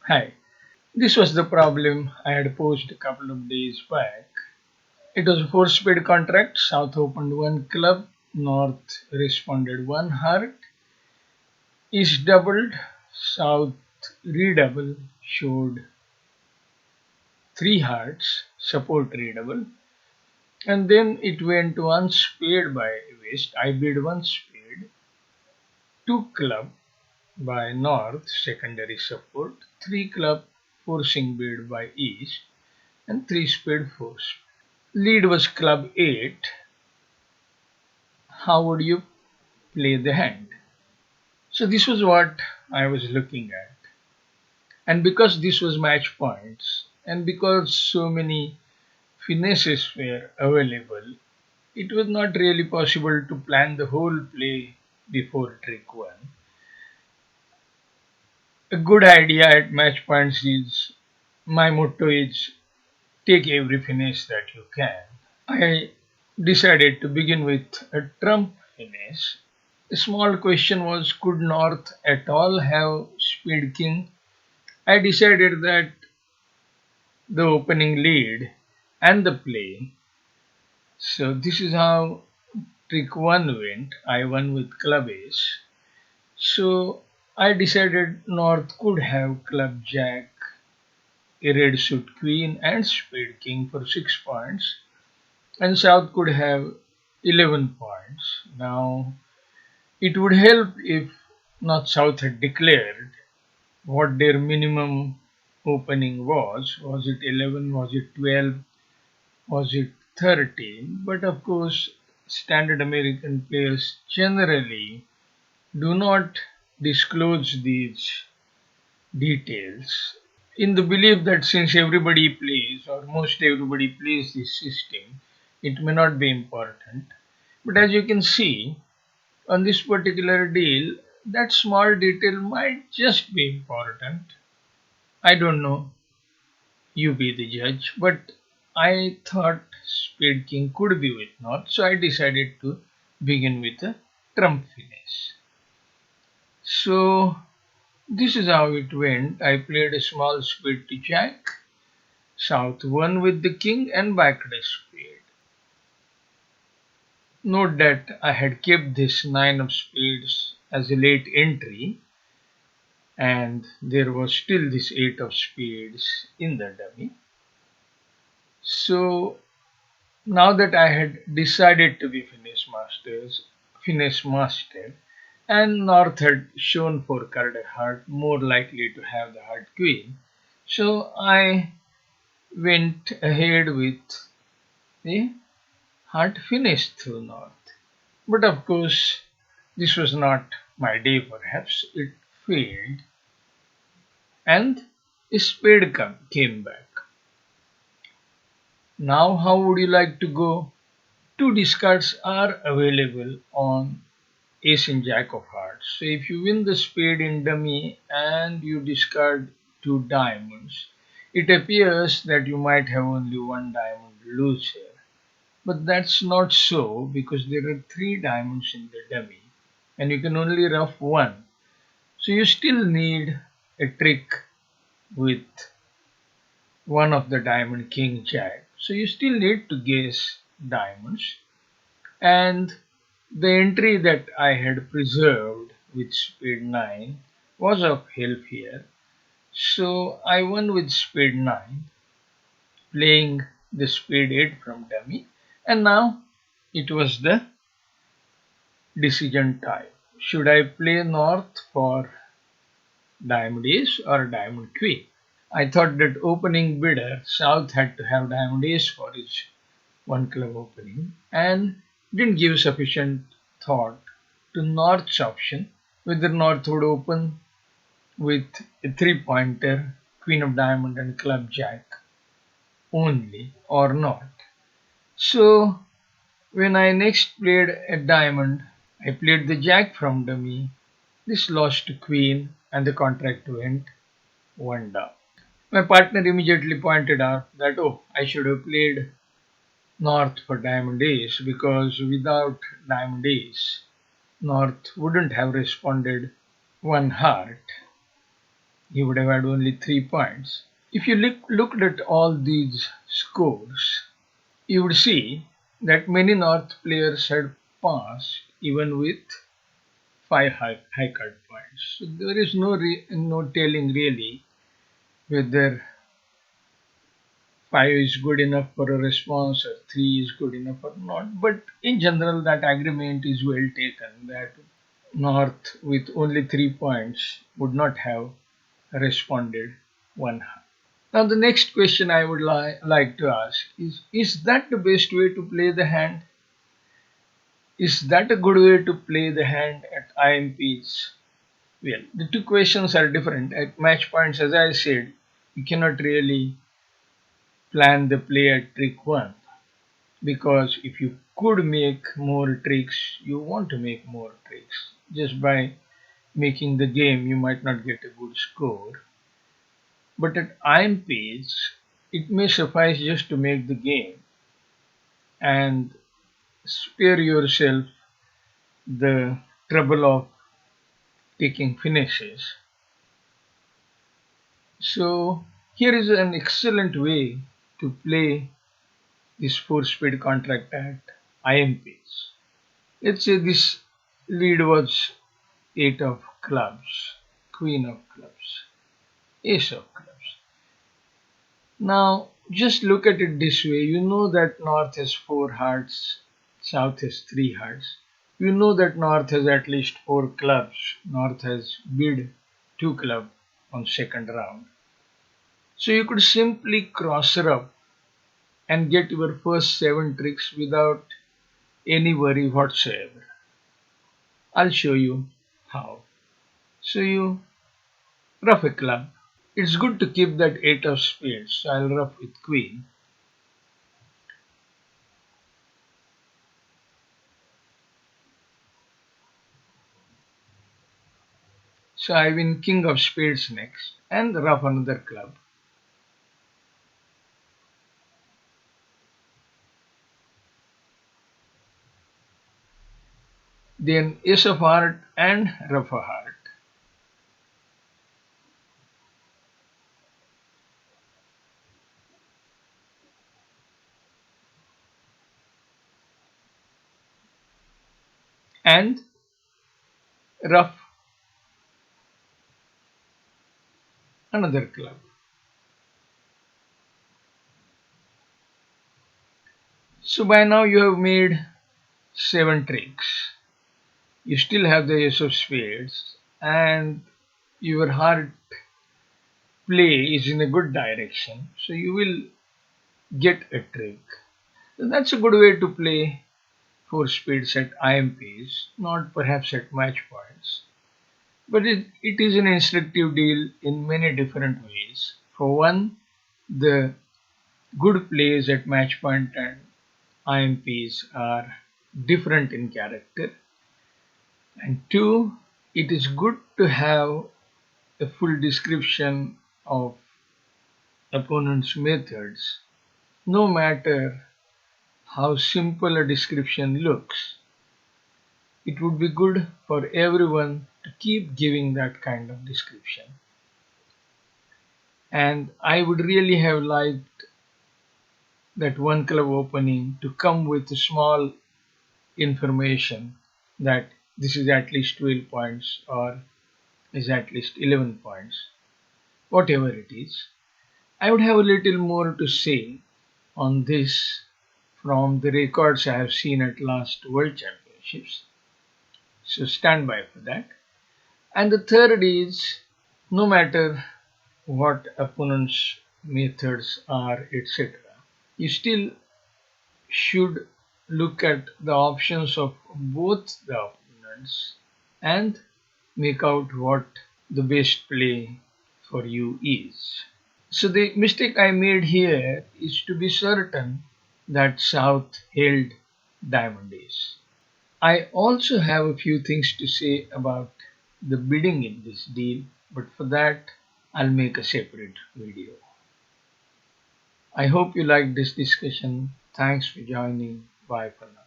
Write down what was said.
Hi. This was the problem I had posed a couple of days back. It was a four-speed contract. South opened one club, North responded one heart, East doubled, South redouble showed three hearts, support redouble, and then it went one spade by West. I bid one spade, two club by North, secondary support, three club forcing bid by East, and three spade force. Lead was club 8. How would you play the hand? So this was what I was looking at. And because this was match points, and because so many finesses were available, it was not really possible to plan the whole play before trick 1. A good idea at match points is, my motto is, take every finesse that you can. I decided to begin with a trump finesse. A small question was, could North at all have Speed King? I decided that the opening lead and the play. So this is how trick 1 went. I won with club ace. So I decided North could have club jack, a red suit queen and Speed King for 6 points, and South could have 11 points. Now it would help if North South had declared what their minimum opening was. Was it 11? Was it 12? Was it 13? But of course, standard American players generally do not disclose these details in the belief that since everybody plays, or most everybody plays this system, it may not be important. But as you can see, on this particular deal, that small detail might just be important. I don't know, you be the judge, but I thought Spade King could be with North, so I decided to begin with a trump finesse. So this is how it went. I played a small spade to Jack, South won with the King and backed a spade. Note that I had kept this 9 of spades as a late entry, and there was still this 8 of spades in the dummy. So now that I had decided to be finesse master, and North had shown for card a heart more likely to have the heart queen, so I went ahead with the heart finesse through North. But of course, this was not my day. Perhaps it failed, and a spade came back. Now, how would you like to go? Two discards are available on ace and jack of hearts. So if you win the spade in dummy and you discard two diamonds, it appears that you might have only one diamond to lose here. But that's not so, because there are three diamonds in the dummy and you can only ruff one. So you still need a trick with one of the diamond king jack. So you still need to guess diamonds, and the entry that I had preserved with spade 9 was of help here. So I won with spade 9, playing the spade 8 from dummy, and now it was the decision time. Should I play North for diamond ace or diamond queen? I thought that opening bidder South had to have diamond ace for his one club opening, and didn't give sufficient thought to North's option, whether North would open with a three pointer, Queen of Diamond and Club Jack only or not. So when I next played a diamond, I played the Jack from dummy. This lost to Queen and the contract went one down. My partner immediately pointed out that, oh, I should have played North for diamond ace, because without diamond ace, North wouldn't have responded one heart. he would have had only 3 points. If you looked at all these scores, you would see that many North players had passed even with 5 high card points. So there is no telling really whether 5 is good enough for a response or 3 is good enough or not. But in general, that agreement is well taken that North with only 3 points would not have responded one. Now, the next question I would like to ask is that the best way to play the hand? Is that a good way to play the hand at IMPs? Well, the two questions are different. At match points, as I said, you cannot really plan the play at trick 1 because if you could make more tricks, you want to make more tricks. Just by making the game, you might not get a good score. But at IMPs, it may suffice just to make the game and spare yourself the trouble of taking finishes. So here is an excellent way to play this 4 speed contract at IMPs. Let's say this lead was 8 of clubs, queen of clubs, ace of clubs. Now just look at it this way. You know that North has 4 hearts, South has 3 hearts. You know that North has at least 4 clubs. North has bid 2 club on second round. So you could simply cross her up and get your first 7 tricks without any worry whatsoever. I'll show you how. So you ruff a club. It's good to keep that 8 of spades. So I'll ruff with queen. So I win king of spades next and ruff another club. Then ace of heart and ruff a heart. And ruff another club. So by now you have made 7 tricks. You still have the ace of spades and your heart play is in a good direction. So you will get a trick. So that's a good way to play 4 speeds at IMPs, not perhaps at match points. But it is an instructive deal in many different ways. For one, the good plays at match point and IMPs are different in character. And two, it is good to have a full description of opponent's methods, no matter how simple a description looks. It would be good for everyone to keep giving that kind of description. And I would really have liked that one club opening to come with small information that this is at least 12 points or is at least 11 points, whatever it is. I would have a little more to say on this from the records I have seen at last World Championships. So stand by for that. And the third is no matter what opponent's methods are, etc., you still should look at the options of both the opponents and make out what the best play for you is. So the mistake I made here is to be certain that South held diamond ace. I also have a few things to say about the bidding in this deal, but for that I'll make a separate video. I hope you liked this discussion. Thanks for joining. Bye for now.